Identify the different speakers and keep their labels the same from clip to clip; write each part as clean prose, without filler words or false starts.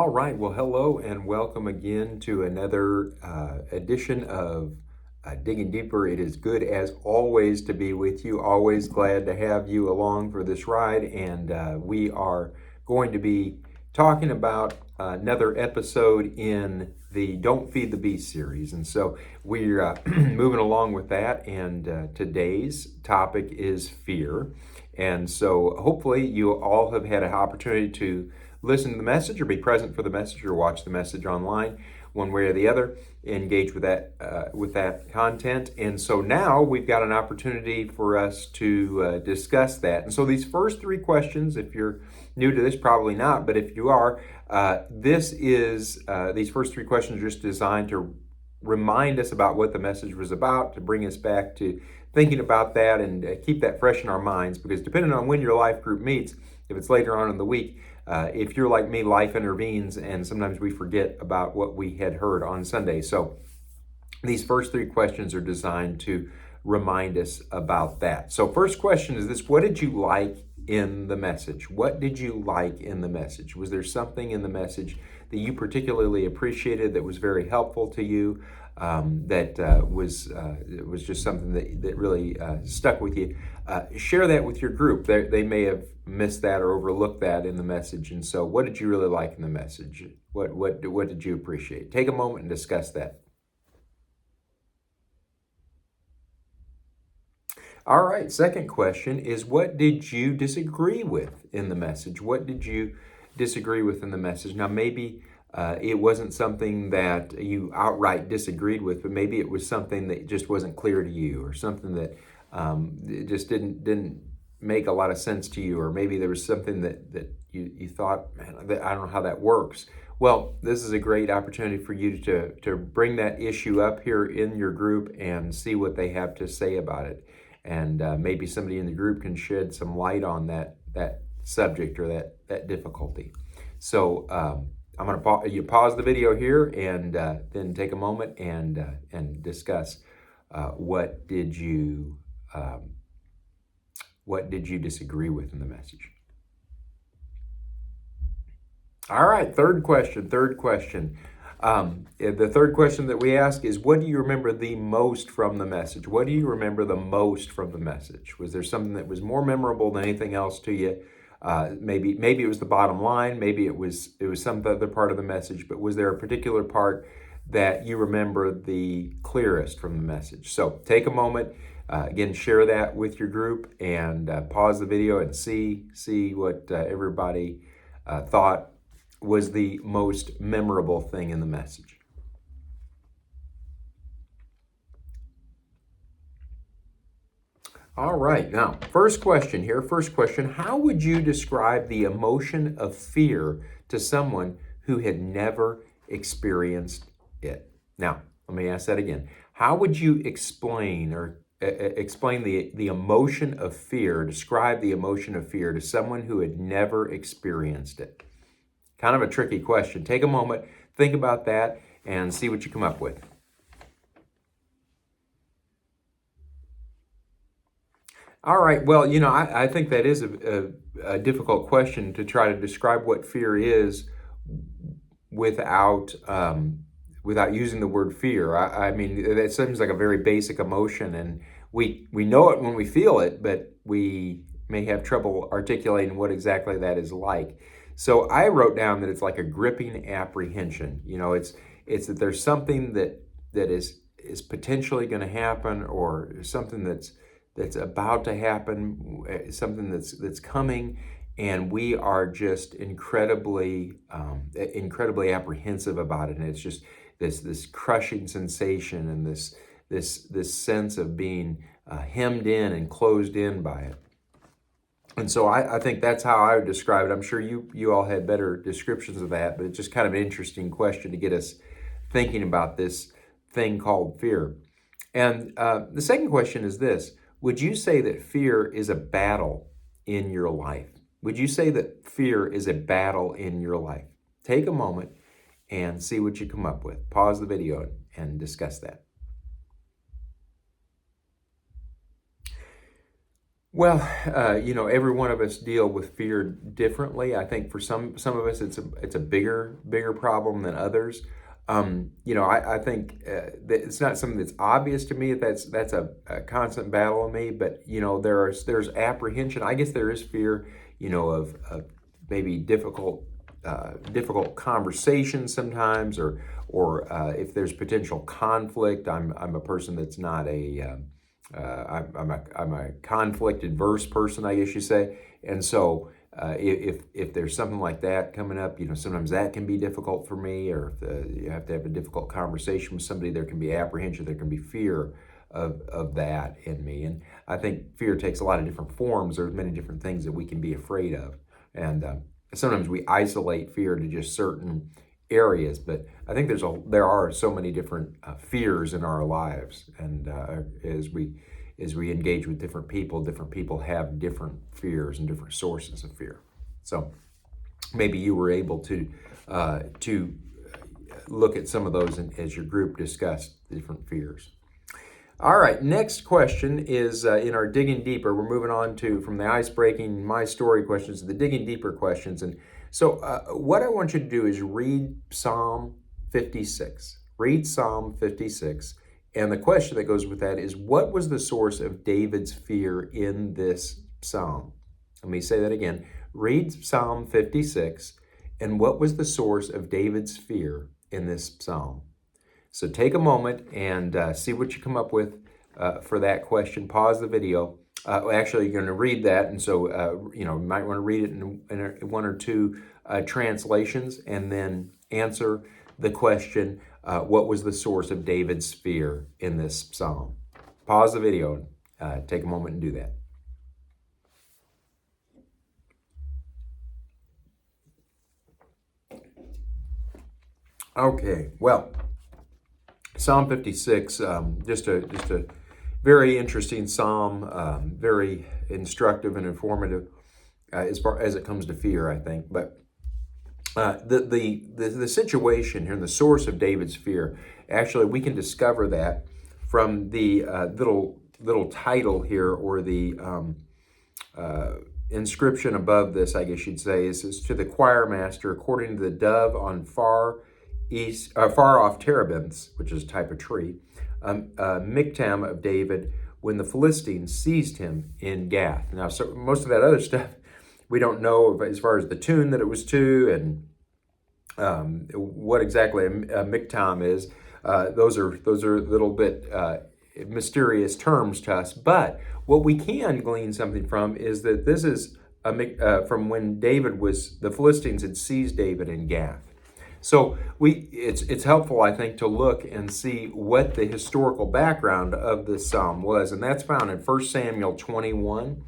Speaker 1: All right, well, hello and welcome again to another edition of Digging Deeper. It is good as always to be with you. Always glad to have you along for this ride. And we are going to be talking about another episode in the Don't Feed the Beast series. And so we're moving along with that. And today's topic is fear. And so hopefully you all have had an opportunity to listen to the message or be present for the message or watch the message online, one way or the other, engage with that content. And so now we've got an opportunity for us to discuss that. And so these first three questions, if you're new to this, probably not, but if you are, these first three questions are just designed to remind us about what the message was about, to bring us back to thinking about that and keep that fresh in our minds, because depending on when your life group meets, if it's later on in the week, if you're like me, life intervenes and sometimes we forget about what we had heard on Sunday. So these first three questions are designed to remind us about that. So first question is this: what did you like in the message? What did you like in the message? Was there something in the message that you particularly appreciated, that was very helpful to you, that was just something that really stuck with you? Share that with your group. They may have missed that or overlooked that in the message. And so what did you really like in the message? What did you appreciate? Take a moment and discuss that. All right, second question is, what did you disagree with in the message? What did you disagree with in the message? Now, maybe it wasn't something that you outright disagreed with, but maybe it was something that just wasn't clear to you, or something that it just didn't make a lot of sense to you, or maybe there was something that you thought, man, I don't know how that works. Well, this is a great opportunity for you to bring that issue up here in your group and see what they have to say about it. And maybe somebody in the group can shed some light on that subject or that difficulty. So I'm going to pause the video here and then take a moment and discuss what did you disagree with in the message. All right, third question. The third question that we ask is, what do you remember the most from the message? What do you remember the most from the message? Was there something that was more memorable than anything else to you? Maybe it was the bottom line. Maybe it was some other part of the message. But was there a particular part that you remember the clearest from the message? So take a moment. Again, share that with your group and pause the video and see what everybody thought was the most memorable thing in the message. All right, now, first question, how would you describe the emotion of fear to someone who had never experienced it? Now, let me ask that again. How would you explain the emotion of fear, describe the emotion of fear to someone who had never experienced it? Kind of a tricky question. Take a moment, think about that, and see what you come up with. All right, well, I think that is a difficult question to try to describe what fear is without using the word fear. I mean, that seems like a very basic emotion, and we know it when we feel it, but we may have trouble articulating what exactly that is like. So I wrote down that it's like a gripping apprehension. It's that there's something that is potentially going to happen, or something that's about to happen, something that's coming, and we are just incredibly apprehensive about it. And it's just this crushing sensation and this sense of being hemmed in and closed in by it. And so I think that's how I would describe it. I'm sure you all had better descriptions of that, but it's just kind of an interesting question to get us thinking about this thing called fear. And the second question is this: would you say that fear is a battle in your life? Would you say that fear is a battle in your life? Take a moment and see what you come up with. Pause the video and discuss that. Well, every one of us deal with fear differently. I think for some of us, it's a bigger problem than others. I think that it's not something that's obvious to me. That's a constant battle in me. But there's apprehension. I guess there is fear. Of maybe difficult conversations sometimes, or if there's potential conflict. I'm a person that's not a I'm a conflict adverse person, I guess you say, and so if there's something like that coming up, sometimes that can be difficult for me, or if you have to have a difficult conversation with somebody, there can be apprehension, there can be fear of that in me, and I think fear takes a lot of different forms. There's many different things that we can be afraid of, and sometimes we isolate fear to just certain areas, but I think there are so many different fears in our lives, and as we engage with different people have different fears and different sources of fear. So maybe you were able to look at some of those as your group discussed the different fears. All right, next question is in our digging deeper. We're moving on from the ice breaking, my story questions to the digging deeper questions. And so, what I want you to do is read Psalm 56. Read Psalm 56. And the question that goes with that is, what was the source of David's fear in this psalm? Let me say that again. Read Psalm 56. And what was the source of David's fear in this psalm? So take a moment and see what you come up with for that question. Pause the video. Actually, you're going to read that, and so you might want to read it in one or two translations, and then answer the question: what was the source of David's fear in this psalm? Pause the video and take a moment and do that. Okay, well, Psalm 56, just a very interesting psalm, very instructive and informative as far as it comes to fear, I think. But the situation here and the source of David's fear, actually, we can discover that from the little title here, or the inscription above this, I guess you'd say, is to the choir master, according to the dove on far off terebinths, which is a type of tree, Miktam of David, when the Philistines seized him in Gath. Now, so most of that other stuff we don't know as far as the tune that it was to, and what exactly a Miktam is. Those are a little bit mysterious terms to us. But what we can glean something from is that this is from when the Philistines had seized David in Gath. So it's helpful, I think, to look and see what the historical background of this psalm was, and that's found in 1 Samuel 21,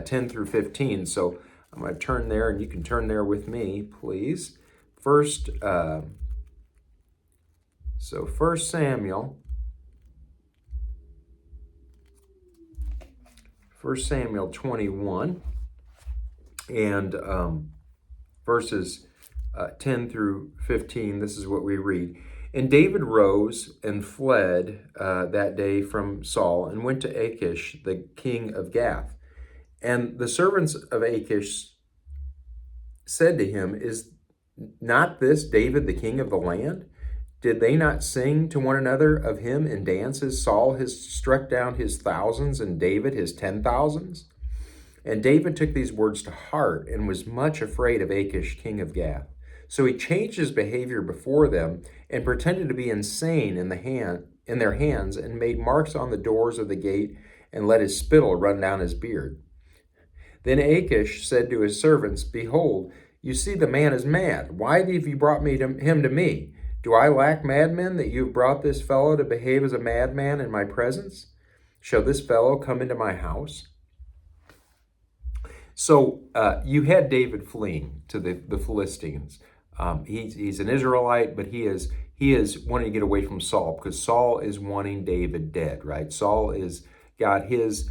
Speaker 1: 10 through 15. So I'm going to turn there, and you can turn there with me, please. First Samuel 21, and verses 10 through 15, this is what we read. And David rose and fled that day from Saul, and went to Achish, the king of Gath. And the servants of Achish said to him, "Is not this David the king of the land? Did they not sing to one another of him in dances? Saul has struck down his thousands, and David his 10,000s." And David took these words to heart, and was much afraid of Achish, king of Gath. So he changed his behavior before them, and pretended to be insane in their hands, and made marks on the doors of the gate, and let his spittle run down his beard. Then Achish said to his servants, "Behold, you see the man is mad. Why have you brought him to me? Do I lack madmen, that you have brought this fellow to behave as a madman in my presence? Shall this fellow come into my house?" So you had David fleeing to the Philistines. He's an Israelite, but he is wanting to get away from Saul, because Saul is wanting David dead, right? Saul is got his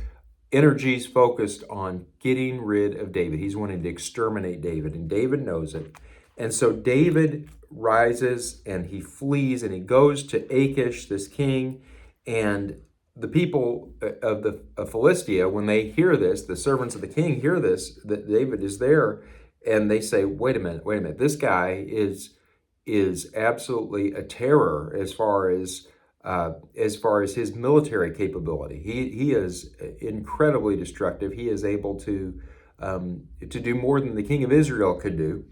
Speaker 1: energies focused on getting rid of David. He's wanting to exterminate David, and David knows it. And so David rises and he flees, and he goes to Achish, this king, and the people of Philistia, when they hear this, the servants of the king hear this, that David is there, and they say, wait a minute, this guy is absolutely a terror as far as his military capability. He is incredibly destructive. He is able to do more than the king of Israel could do.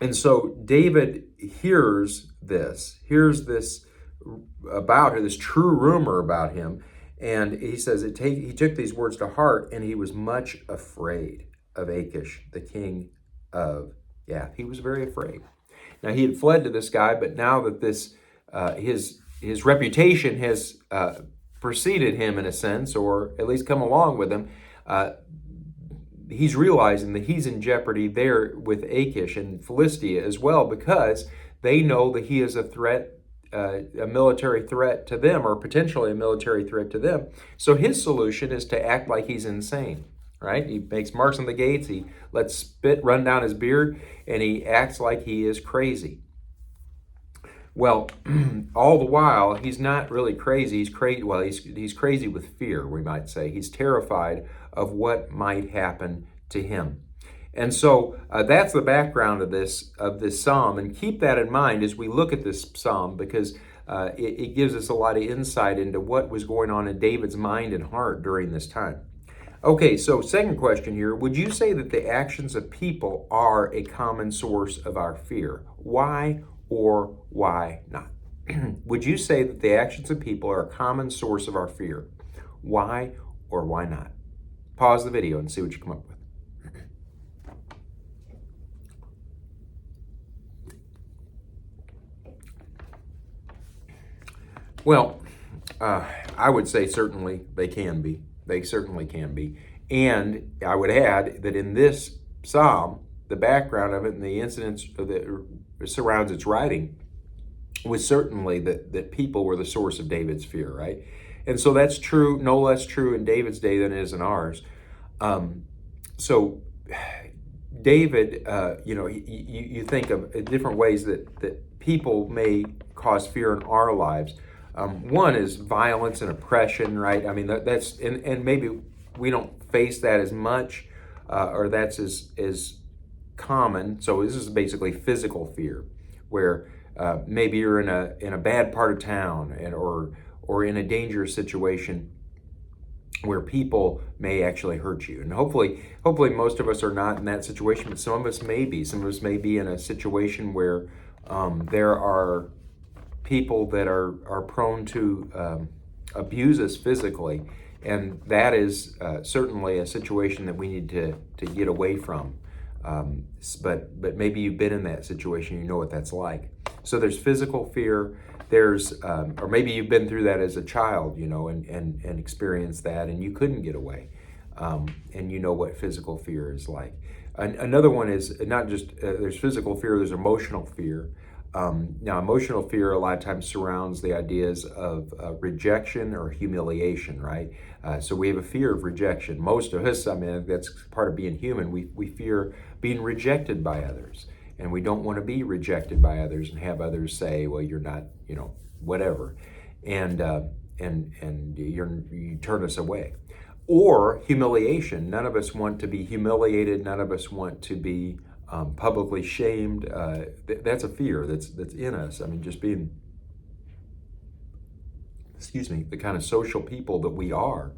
Speaker 1: And so David hears this about her, this true rumor about him, and he says he took these words to heart, and he was much afraid of Achish, the king of Gath. He was very afraid. Now he had fled to this guy, but now that this his reputation has preceded him in a sense, or at least come along with him, he's realizing that he's in jeopardy there with Achish and Philistia as well, because they know that he is a threat, a military threat to them, or potentially a military threat to them. So his solution is to act like he's insane, right? He makes marks on the gates, he lets spit run down his beard, and he acts like he is crazy. Well, all the while, he's not really crazy. He's crazy. Well, he's crazy with fear, we might say. He's terrified of what might happen to him. And so that's the background of this psalm. And keep that in mind as we look at this psalm, because it gives us a lot of insight into what was going on in David's mind and heart during this time. Okay, so second question here. Would you say that the actions of people are a common source of our fear? Why or why not? Would you say that the actions of people are a common source of our fear? Why or why not? Pause the video and see what you come up with. Well, I would say certainly they can be. They certainly can be. And I would add that in this psalm, the background of it and the incidents that surrounds its writing was certainly that people were the source of David's fear, right? And so that's true, no less true in David's day than it is in ours. So David, you think of different ways that people may cause fear in our lives. One is violence and oppression, right? I mean, that's and maybe we don't face that as much, or that's as common. So this is basically physical fear, where maybe you're in a bad part of town, or in a dangerous situation where people may actually hurt you. And hopefully most of us are not in that situation, but some of us may be. Some of us may be in a situation where there are people that are prone to abuse us physically, and that is certainly a situation that we need to get away from. But maybe you've been in that situation, you know what that's like. So there's physical fear, there's or maybe you've been through that as a child, and experienced that, and you couldn't get away, and you know what physical fear is like. Another one is not just there's physical fear, there's emotional fear. Now, emotional fear a lot of times surrounds the ideas of rejection or humiliation, right? So we have a fear of rejection. Most of us, I mean, that's part of being human. We fear being rejected by others, and we don't want to be rejected by others and have others say, "Well, you're not, whatever," and you turn us away. Or humiliation. None of us want to be humiliated. None of us want to be publicly shamed. That's a fear that's in us. I mean, just being, the kind of social people that we are,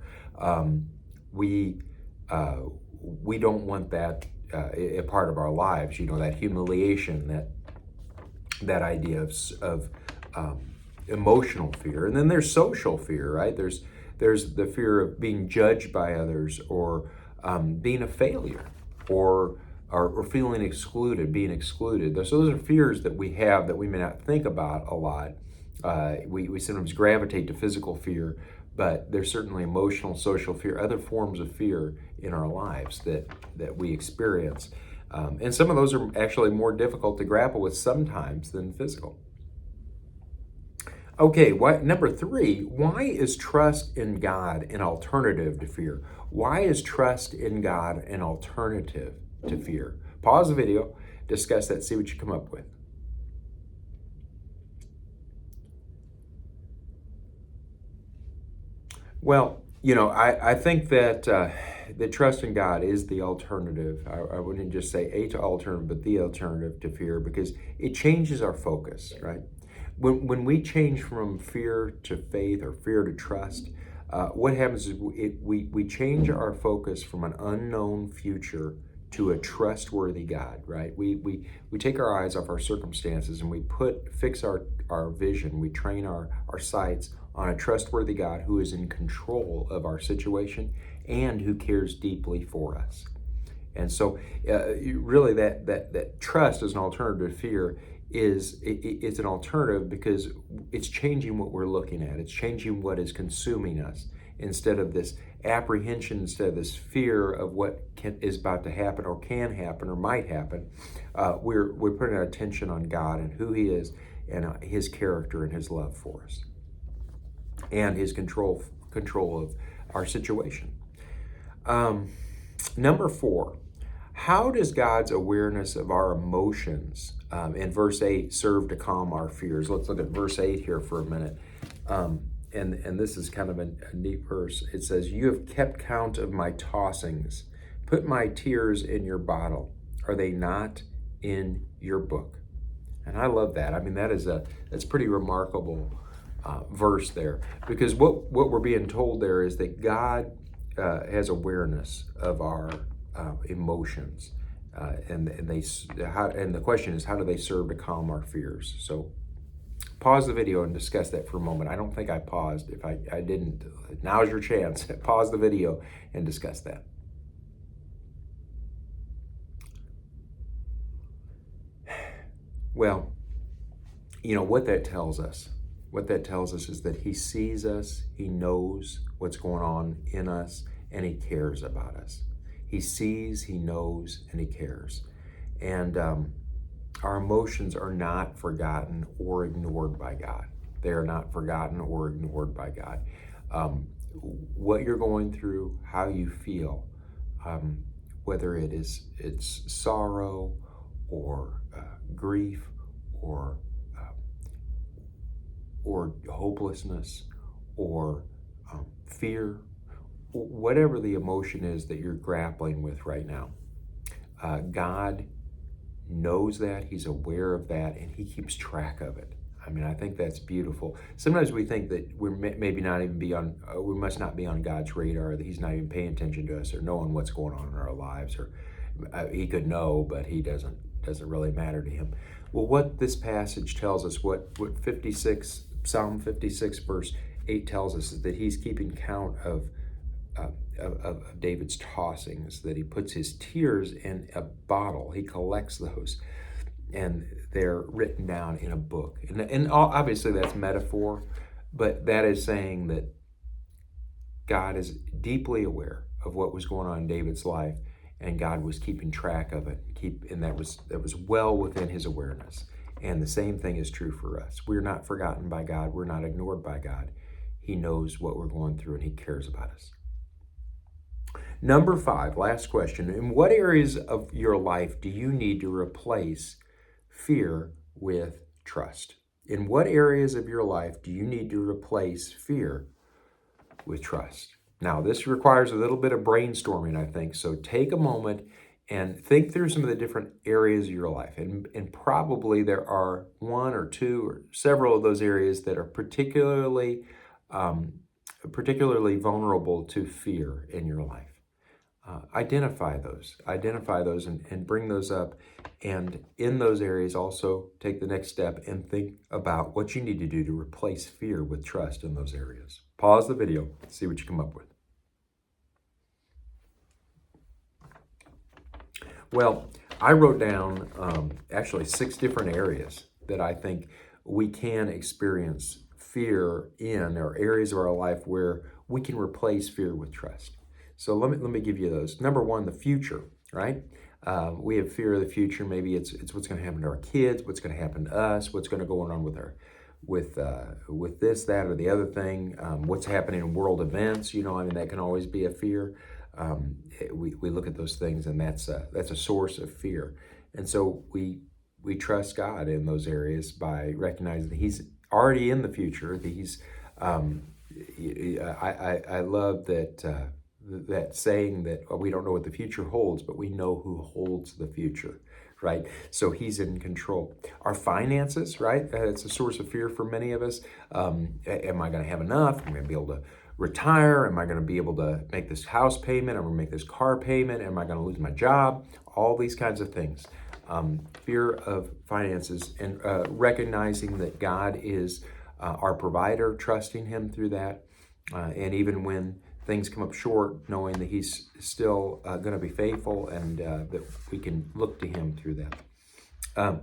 Speaker 1: we don't want that a part of our lives. That humiliation, that idea of emotional fear, and then there's social fear, right? There's the fear of being judged by others, or being a failure, or feeling excluded, being excluded. So those are fears that we have that we may not think about a lot. We sometimes gravitate to physical fear, but there's certainly emotional, social fear, other forms of fear in our lives that we experience. And some of those are actually more difficult to grapple with sometimes than physical. Okay, number 3, why is trust in God an alternative to fear? Why is trust in God an alternative to fear? Pause the video, discuss that, see what you come up with. Well, I think that that trust in God is the alternative. I wouldn't just say a alternative, but the alternative to fear, because it changes our focus, right? When we change from fear to faith or fear to trust, what happens is we change our focus from an unknown future to a trustworthy God, right? We take our eyes off our circumstances and we fix our vision, we train our sights on a trustworthy God who is in control of our situation and who cares deeply for us. And so, really, that trust as an alternative to fear it's an alternative because it's changing what we're looking at. It's changing what is consuming us instead of this apprehension, instead of this fear of what is about to happen or can happen or might happen. We're putting our attention on God and who He is and His character and His love for us and His control of our situation. Number 4, how does God's awareness of our emotions in verse 8 serve to calm our fears? Let's look at verse 8 here for a minute. And this is kind of a neat verse. It says, "You have kept count of my tossings. Put my tears in your bottle. Are they not in your book?" And I love that. I mean, that's pretty remarkable verse there, because what we're being told there is that God has awareness of our emotions, and the question is, how do they serve to calm our fears? So pause the video and discuss that for a moment. I don't think I paused. If I didn't, now's your chance. Pause the video and discuss that. Well, what that tells us. What that tells us is that He sees us, He knows what's going on in us, and He cares about us. He sees, He knows, and He cares. And our emotions are not forgotten or ignored by God. They are not forgotten or ignored by God. What you're going through, how you feel, whether it's sorrow or grief or hopelessness or fear, whatever the emotion is that you're grappling with right now, God knows that, He's aware of that, and He keeps track of it. I mean, I think that's beautiful. Sometimes we think that we're maybe not even we must not be on God's radar, that He's not even paying attention to us or knowing what's going on in our lives, or He could know, but He doesn't really matter to Him. Well, what this passage tells us, what Psalm 56 verse 8 tells us, is that He's keeping count of David's tossings, that He puts his tears in a bottle. He collects those, and they're written down in a book. And obviously that's metaphor, but that is saying that God is deeply aware of what was going on in David's life, and God was keeping track of it, and that was well within His awareness. And the same thing is true for us. We're not forgotten by God. We're not ignored by God. He knows what we're going through, and He cares about us. Number 5, last question. In what areas of your life do you need to replace fear with trust? In what areas of your life do you need to replace fear with trust? Now, this requires a little bit of brainstorming, I think. So take a moment and think through some of the different areas of your life. And probably there are one or two or several of those areas that are particularly vulnerable to fear in your life. Identify those and bring those up. And in those areas, also take the next step and think about what you need to do to replace fear with trust in those areas. Pause the video, see what you come up with. Well, I wrote down actually 6 different areas that I think we can experience fear in, or areas of our life where we can replace fear with trust. So let me give you those. Number 1, the future, right? We have fear of the future. Maybe it's what's going to happen to our kids, what's going to happen to us, what's going to go on with this, that, or the other thing. What's happening in world events? That can always be a fear. We look at those things, and that's a source of fear. And so we trust God in those areas by recognizing that He's already in the future, that He's I love that saying that we don't know what the future holds, but we know who holds the future, right? So he's in control. Our finances, right? It's a source of fear for many of us. Am I going to have enough? Am I going to be able to retire? Am I going to be able to make this house payment? Am I going to make this car payment? Am I going to lose my job? All these kinds of things. Fear of finances, and recognizing that God is our provider, trusting him through that. And even when things come up short, knowing that he's still going to be faithful, and that we can look to him through that.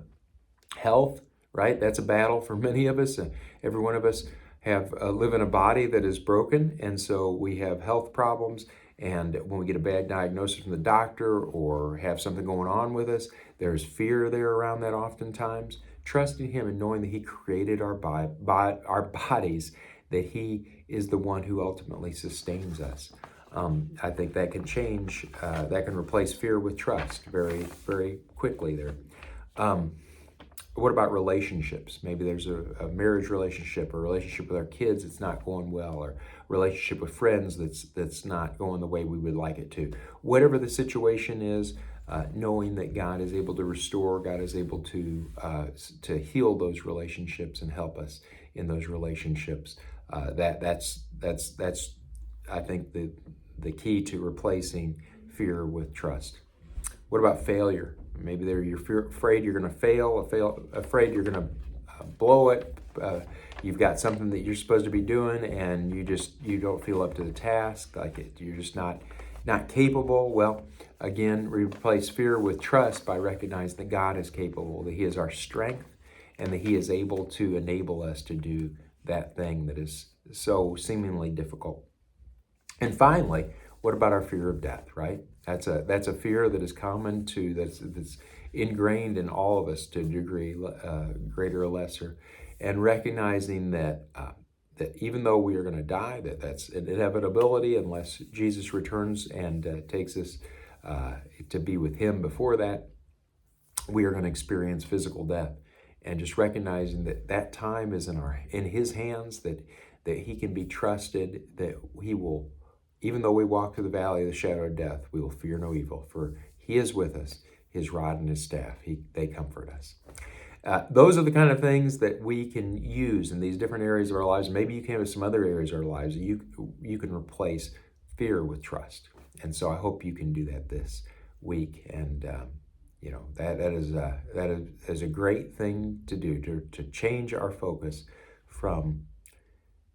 Speaker 1: Health, right? That's a battle for many of us. Every one of us have live in a body that is broken, and so we have health problems. And when we get a bad diagnosis from the doctor or have something going on with us, there's fear there around that oftentimes. Trusting him and knowing that he created our bodies, that he is the one who ultimately sustains us. I think that can change, that can replace fear with trust very, very quickly there. What about relationships? Maybe there's a marriage relationship, or a relationship with our kids that's not going well, or a relationship with friends that's not going the way we would like it to. Whatever the situation is, knowing that God is able to restore, God is able to heal those relationships and help us in those relationships. That's I think the key to replacing fear with trust. What about failure? Maybe you're afraid you're going to fail, afraid you're going to blow it. You've got something that you're supposed to be doing, and you don't feel up to the task. You're just not capable. Well, again, replace fear with trust by recognizing that God is capable, that he is our strength, and that he is able to enable us to do that thing that is so seemingly difficult. And finally, what about our fear of death, right? That's a fear that is common that's ingrained in all of us to a degree, greater or lesser, and recognizing that even though we are going to die, that's an inevitability unless Jesus returns and takes us to be with him before that, we are going to experience physical death. And just recognizing that time is in his hands, that he can be trusted, that he will. Even though we walk through the valley of the shadow of death, we will fear no evil, for he is with us. His rod and his staff, they comfort us. Those are the kind of things that we can use in these different areas of our lives. Maybe you can have some other areas of our lives. You can replace fear with trust. And so I hope you can do that this week. And that is a great thing to do, to change our focus from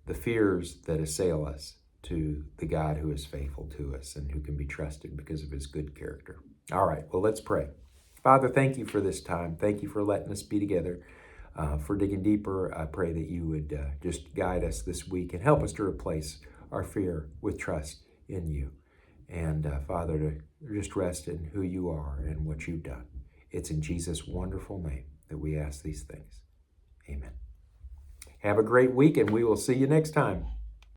Speaker 1: the fears that assail us to the God who is faithful to us and who can be trusted because of his good character. All right, well, let's pray. Father, thank you for this time. Thank you for letting us be together, for digging deeper. I pray that you would just guide us this week and help us to replace our fear with trust in you. And Father, to just rest in who you are and what you've done. It's in Jesus' wonderful name that we ask these things. Amen. Have a great week, and we will see you next time.